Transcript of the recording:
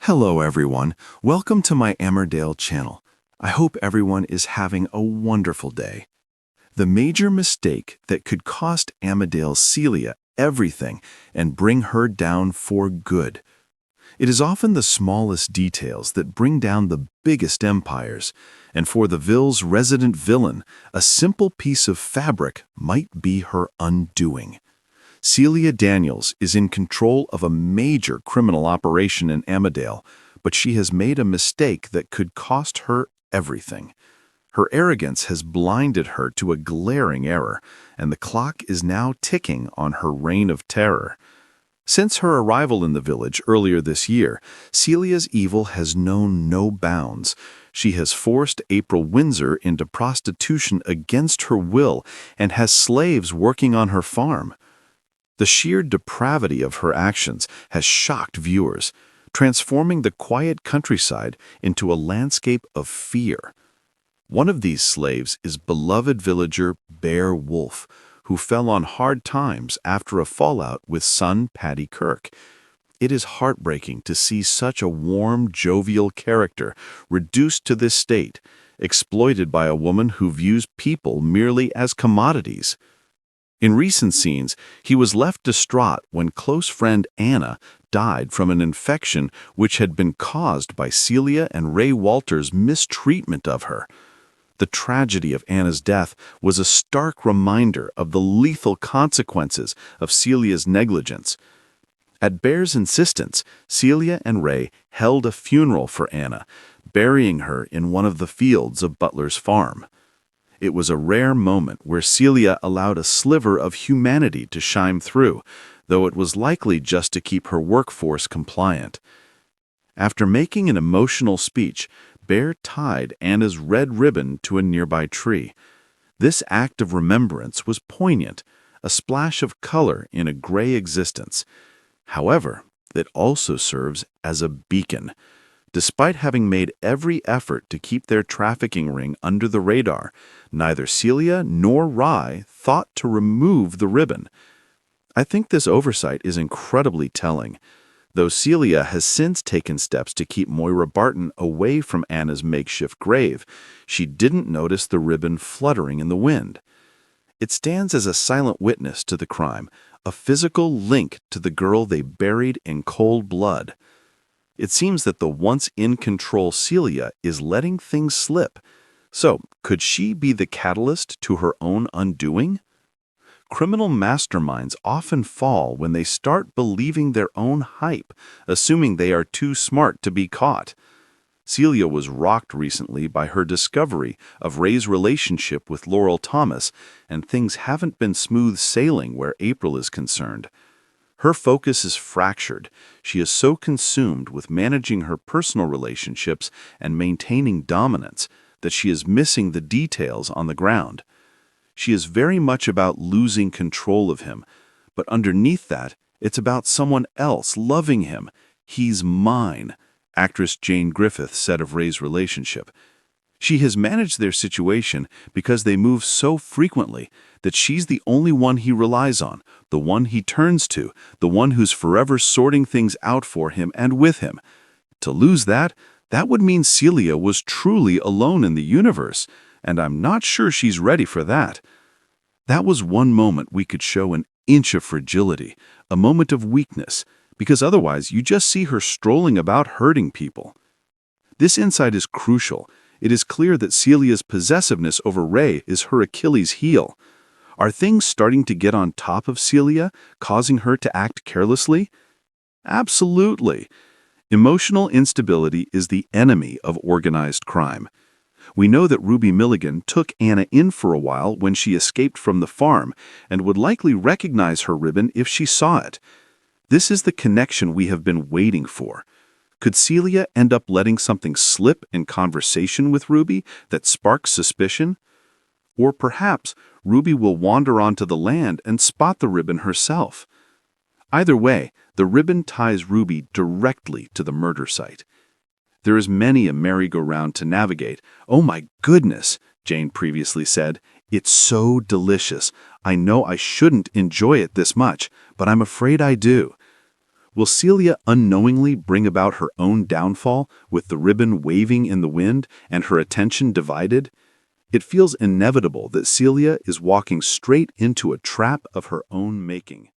Hello everyone, welcome to my Emmerdale channel. I hope everyone is having a wonderful day. The major mistake that could cost Emmerdale's Celia everything and bring her down for good. It is often the smallest details that bring down the biggest empires, and for the Ville's resident villain, a simple piece of fabric might be her undoing. Celia Daniels is in control of a major criminal operation in Emmerdale, but she has made a mistake that could cost her everything. Her arrogance has blinded her to a glaring error, and the clock is now ticking on her reign of terror. Since her arrival in the village earlier this year, Celia's evil has known no bounds. She has forced April Windsor into prostitution against her will and has slaves working on her farm. The sheer depravity of her actions has shocked viewers, transforming the quiet countryside into a landscape of fear. One of these slaves is beloved villager Bear Wolf, who fell on hard times after a fallout with son Paddy Kirk. It is heartbreaking to see such a warm, jovial character reduced to this state, exploited by a woman who views people merely as commodities. In recent scenes, he was left distraught when close friend Anna died from an infection which had been caused by Celia and Ray Walters' mistreatment of her. The tragedy of Anna's death was a stark reminder of the lethal consequences of Celia's negligence. At Bear's insistence, Celia and Ray held a funeral for Anna, burying her in one of the fields of Butler's farm. It was a rare moment where Celia allowed a sliver of humanity to shine through, though it was likely just to keep her workforce compliant. After making an emotional speech, Bear tied Anna's red ribbon to a nearby tree. This act of remembrance was poignant, a splash of color in a gray existence. However, it also serves as a beacon. Despite having made every effort to keep their trafficking ring under the radar, neither Celia nor Rye thought to remove the ribbon. I think this oversight is incredibly telling. Though Celia has since taken steps to keep Moira Barton away from Anna's makeshift grave, she didn't notice the ribbon fluttering in the wind. It stands as a silent witness to the crime, a physical link to the girl they buried in cold blood. It seems that the once-in-control Celia is letting things slip. So, could she be the catalyst to her own undoing? Criminal masterminds often fall when they start believing their own hype, assuming they are too smart to be caught. Celia was rocked recently by her discovery of Ray's relationship with Laurel Thomas, and things haven't been smooth sailing where April is concerned. Her focus is fractured. She is so consumed with managing her personal relationships and maintaining dominance that she is missing the details on the ground. She is very much about losing control of him, but underneath that, it's about someone else loving him. "He's mine," actress Jane Griffith said of Ray's relationship. She has managed their situation because they move so frequently that she's the only one he relies on, the one he turns to, the one who's forever sorting things out for him and with him. To lose that would mean Celia was truly alone in the universe, and I'm not sure she's ready for that. That was one moment we could show an inch of fragility, a moment of weakness, because otherwise you just see her strolling about hurting people. This insight is crucial. It is clear that Celia's possessiveness over Ray is her Achilles heel. Are things starting to get on top of Celia, causing her to act carelessly? Absolutely. Emotional instability is the enemy of organized crime. We know that Ruby Milligan took Anna in for a while when she escaped from the farm and would likely recognize her ribbon if she saw it. This is the connection we have been waiting for. Could Celia end up letting something slip in conversation with Ruby that sparks suspicion? Or perhaps Ruby will wander onto the land and spot the ribbon herself. Either way, the ribbon ties Ruby directly to the murder site. There is many a merry-go-round to navigate. "Oh my goodness," Jane previously said, "it's so delicious. I know I shouldn't enjoy it this much, but I'm afraid I do." Will Celia unknowingly bring about her own downfall with the ribbon waving in the wind and her attention divided? It feels inevitable that Celia is walking straight into a trap of her own making.